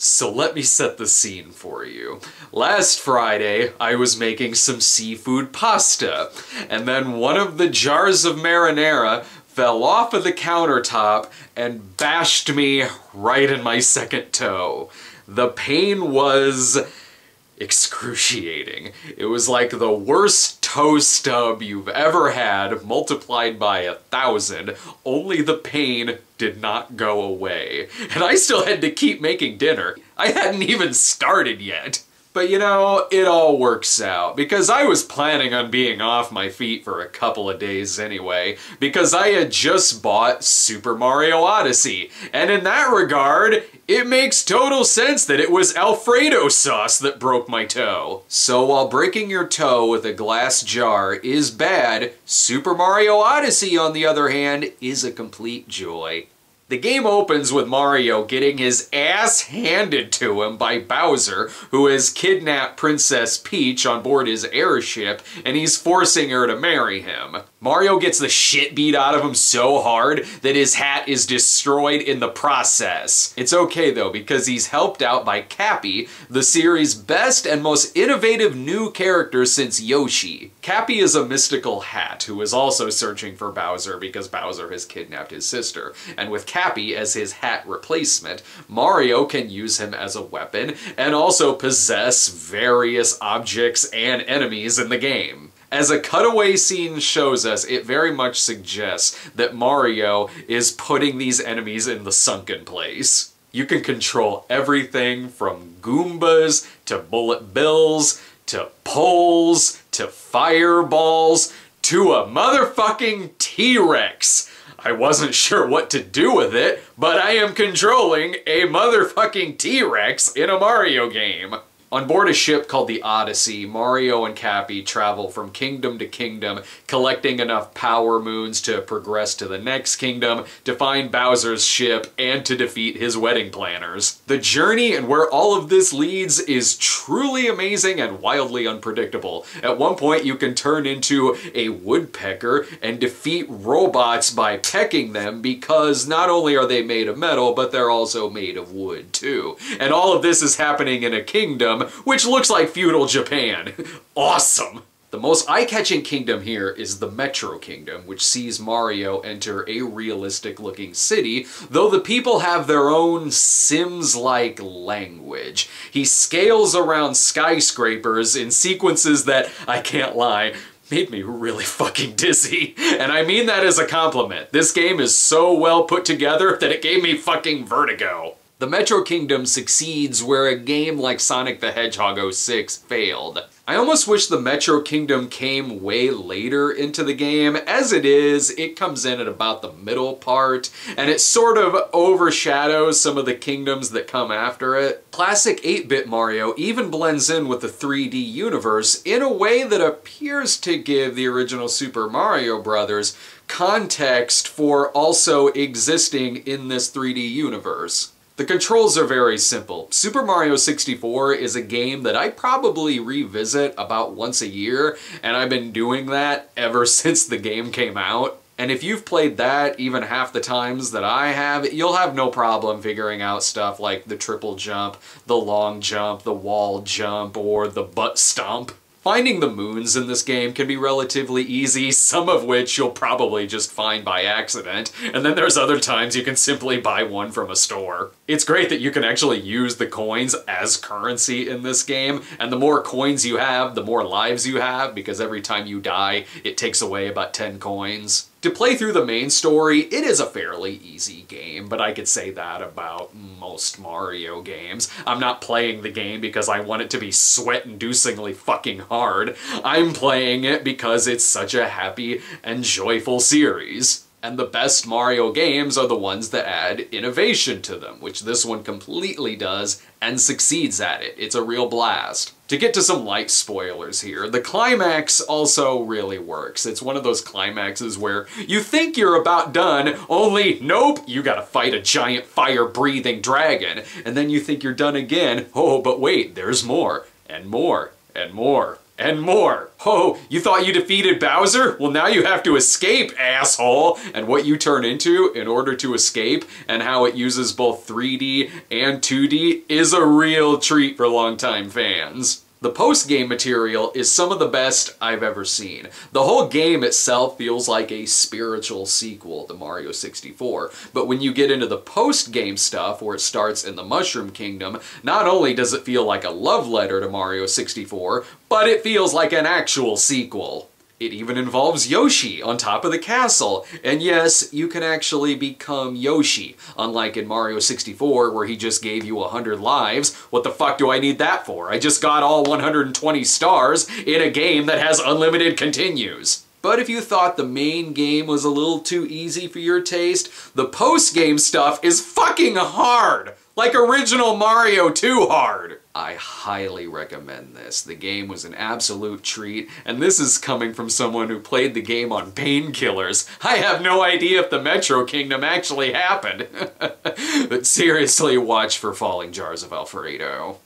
So let me set the scene for you. Last Friday, I was making some seafood pasta, and then one of the jars of marinara fell off of the countertop and bashed me right in my second toe. The pain was excruciating. It was like the worst toe stub you've ever had multiplied by 1,000, only the pain did not go away. And I still had to keep making dinner. I hadn't even started yet. But you know, it all works out, because I was planning on being off my feet for a couple of days anyway, because I had just bought Super Mario Odyssey, and in that regard, it makes total sense that it was Alfredo sauce that broke my toe. So while breaking your toe with a glass jar is bad, Super Mario Odyssey, on the other hand, is a complete joy. The game opens with Mario getting his ass handed to him by Bowser, who has kidnapped Princess Peach on board his airship, and he's forcing her to marry him. Mario gets the shit beat out of him so hard that his hat is destroyed in the process. It's okay though, because he's helped out by Cappy, the series' best and most innovative new character since Yoshi. Cappy is a mystical hat who is also searching for Bowser because Bowser has kidnapped his sister, and with Cappy as his hat replacement, Mario can use him as a weapon and also possess various objects and enemies in the game. As a cutaway scene shows us, it very much suggests that Mario is putting these enemies in the sunken place. You can control everything from Goombas to bullet bills to poles to fireballs to a motherfucking T-Rex. I wasn't sure what to do with it, but I am controlling a motherfucking T-Rex in a Mario game. On board a ship called the Odyssey, Mario and Cappy travel from kingdom to kingdom, collecting enough power moons to progress to the next kingdom, to find Bowser's ship, and to defeat his wedding planners. The journey and where all of this leads is truly amazing and wildly unpredictable. At one point you can turn into a woodpecker and defeat robots by pecking them, because not only are they made of metal, but they're also made of wood too. And all of this is happening in a kingdom which looks like feudal Japan. Awesome! The most eye-catching kingdom here is the Metro Kingdom, which sees Mario enter a realistic-looking city, though the people have their own Sims-like language. He scales around skyscrapers in sequences that, I can't lie, made me really fucking dizzy. And I mean that as a compliment. This game is so well put together that it gave me fucking vertigo. The Metro Kingdom succeeds where a game like Sonic the Hedgehog 06 failed. I almost wish the Metro Kingdom came way later into the game. As it is, it comes in at about the middle part, and it sort of overshadows some of the kingdoms that come after it. Classic 8-bit Mario even blends in with the 3D universe in a way that appears to give the original Super Mario Bros. Context for also existing in this 3D universe. The controls are very simple. Super Mario 64 is a game that I probably revisit about once a year, and I've been doing that ever since the game came out. And if you've played that even half the times that I have, you'll have no problem figuring out stuff like the triple jump, the long jump, the wall jump, or the butt stomp. Finding the moons in this game can be relatively easy, some of which you'll probably just find by accident, and then there's other times you can simply buy one from a store. It's great that you can actually use the coins as currency in this game, and the more coins you have, the more lives you have, because every time you die, it takes away about 10 coins. To play through the main story, it is a fairly easy game, but I could say that about most Mario games. I'm not playing the game because I want it to be sweat-inducingly fucking hard. I'm playing it because it's such a happy and joyful series. And the best Mario games are the ones that add innovation to them, which this one completely does and succeeds at it. It's a real blast. To get to some light spoilers here, the climax also really works. It's one of those climaxes where you think you're about done, only nope, you gotta fight a giant fire-breathing dragon. And then you think you're done again, oh, but wait, there's more, and more, and more. and more. Oh, you thought you defeated Bowser? Well, now you have to escape, asshole! And what you turn into in order to escape, and how it uses both 3D and 2D, is a real treat for longtime fans. The post-game material is some of the best I've ever seen. The whole game itself feels like a spiritual sequel to Mario 64, but when you get into the post-game stuff, where it starts in the Mushroom Kingdom, not only does it feel like a love letter to Mario 64, but it feels like an actual sequel. It even involves Yoshi on top of the castle, and yes, you can actually become Yoshi, unlike in Mario 64 where he just gave you 100 lives. What the fuck do I need that for? I just got all 120 stars in a game that has unlimited continues. But if you thought the main game was a little too easy for your taste, the post-game stuff is fucking hard! Like original Mario 2 hard! I highly recommend this. The game was an absolute treat, and this is coming from someone who played the game on painkillers. I have no idea if the Metro Kingdom actually happened. But seriously, watch for Falling Jars of Alfredo.